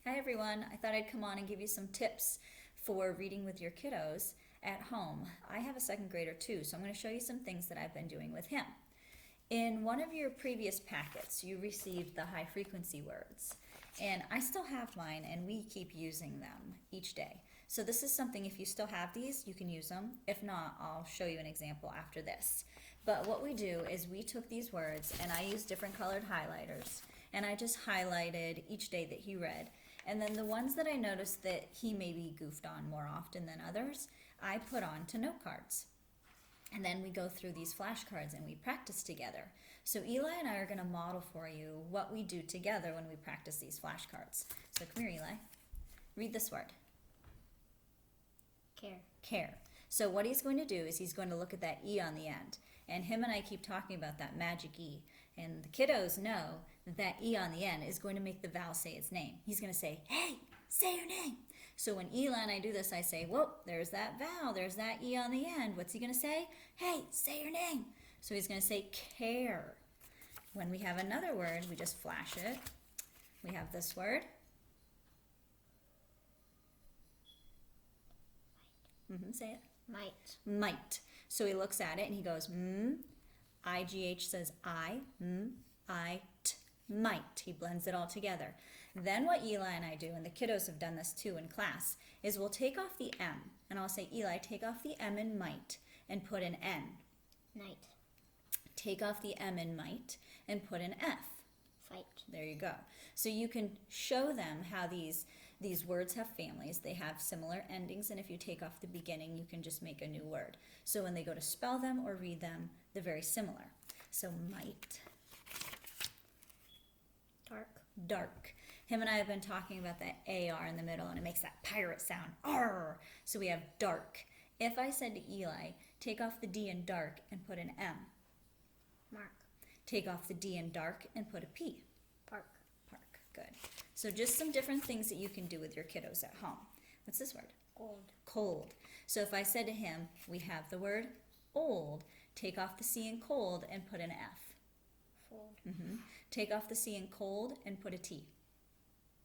Hi everyone, I thought I'd come on and give you some tips for reading with your kiddos at home. I have a second grader too, so I'm going to show you some things that I've been doing with him. In one of your previous packets, you received the high frequency words, and I still have mine and we keep using them each day. So this is something, if you still have these, you can use them. If not, I'll show you an example after this. But what we do is we took these words and I used different colored highlighters and I just highlighted each day that he read. And then the ones that I noticed that he maybe goofed on more often than others, I put on to note cards. And then we go through these flashcards and we practice together. So Eli and I are going to model for you what we do together when we practice these flashcards. So come here, Eli. Read this word. Care. Care. So what he's going to do is he's going to look at that E on the end. And him and I keep talking about that magic E. And the kiddos know that that E on the end is going to make the vowel say its name. He's going to say, hey, say your name. So when Eli and I do this, I say, whoa, there's that vowel, there's that E on the end. What's he going to say? Hey, say your name. So he's going to say care. When we have another word, we just flash it. We have this word. Say it. Might. Might. So he looks at it and he goes, IGH says I, might. He blends it all together. Then what Eli and I do, and the kiddos have done this too in class, is we'll take off the M. And I'll say, Eli, take off the M in might and put an N. Night. Take off the M in might and put an F. Fight. There you go. So you can show them how these words have families. They have similar endings, and if you take off the beginning, you can just make a new word. So when they go to spell them or read them, they're very similar. So might. Dark. Dark. Him and I have been talking about that AR in the middle, and it makes that pirate sound. Arr! So we have dark. If I said to Eli, take off the D in dark and put an M. Mark. Take off the D in dark and put a P. Park. Park. Good. So just some different things that you can do with your kiddos at home. What's this word? Gold. Cold. So if I said to him, we have the word old. Take off the C in cold and put an F. Fold. Take off the C in cold and put a T.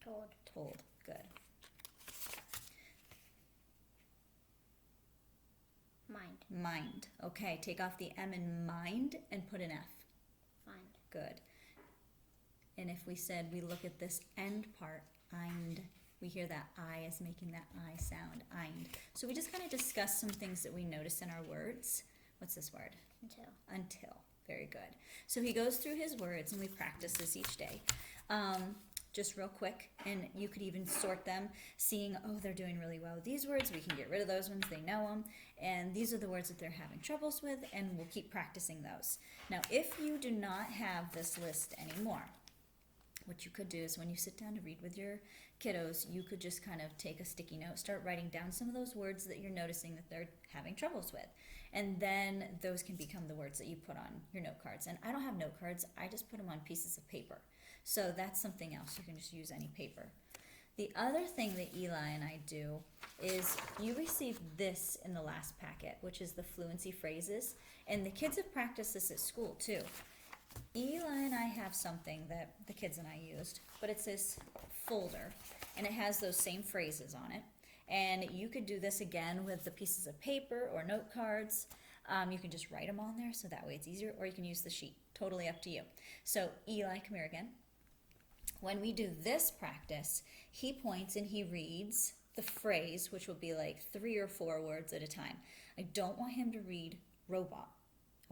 Told. Told. Good. Mind. Mind. Okay, take off the M in mind and put an F. Find. Good. And if we said we look at this end part, eind, we hear that I is making that I sound, eind. So we just kind of discuss some things that we notice in our words. What's this word? Until. Until. Very good. So he goes through his words and we practice this each day. Just real quick, and you could even sort them, seeing, oh, they're doing really well with these words. We can get rid of those ones. They know them. And these are the words that they're having troubles with, and we'll keep practicing those. Now, if you do not have this list anymore, what you could do is when you sit down to read with your kiddos, you could just kind of take a sticky note, start writing down some of those words that you're noticing that they're having troubles with. And then those can become the words that you put on your note cards. And I don't have note cards. I just put them on pieces of paper. So that's something else. You can just use any paper. The other thing that Eli and I do is you received this in the last packet, which is the fluency phrases. And the kids have practiced this at school too. Eli and I have something that the kids and I used, but it's this folder, and it has those same phrases on it. And you could do this again with the pieces of paper or note cards. You can just write them on there, so that way it's easier, or you can use the sheet. Totally up to you. So Eli, come here again. When we do this practice, he points and he reads the phrase, which will be like 3 or 4 words at a time. I don't want him to read robot.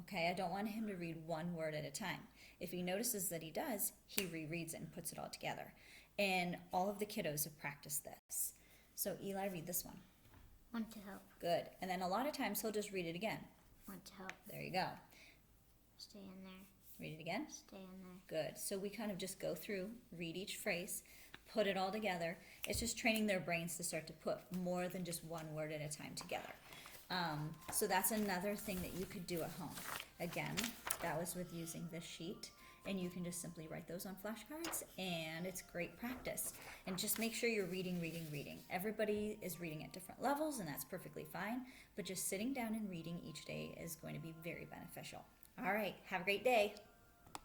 Okay, I don't want him to read one word at a time. If he notices that he does, he rereads it and puts it all together. And all of the kiddos have practiced this. So Eli, read this one. Want to help. Good. And then a lot of times he'll just read it again. Want to help. There you go. Stay in there. Read it again. Stay in there. Good. So we kind of just go through, read each phrase, put it all together. It's just training their brains to start to put more than just one word at a time together. So that's another thing that you could do at home. Again, that was with using this sheet, and you can just simply write those on flashcards, and it's great practice. And just make sure you're reading. Everybody is reading at different levels, and that's perfectly fine, but just sitting down and reading each day is going to be very beneficial. All right, have a great day.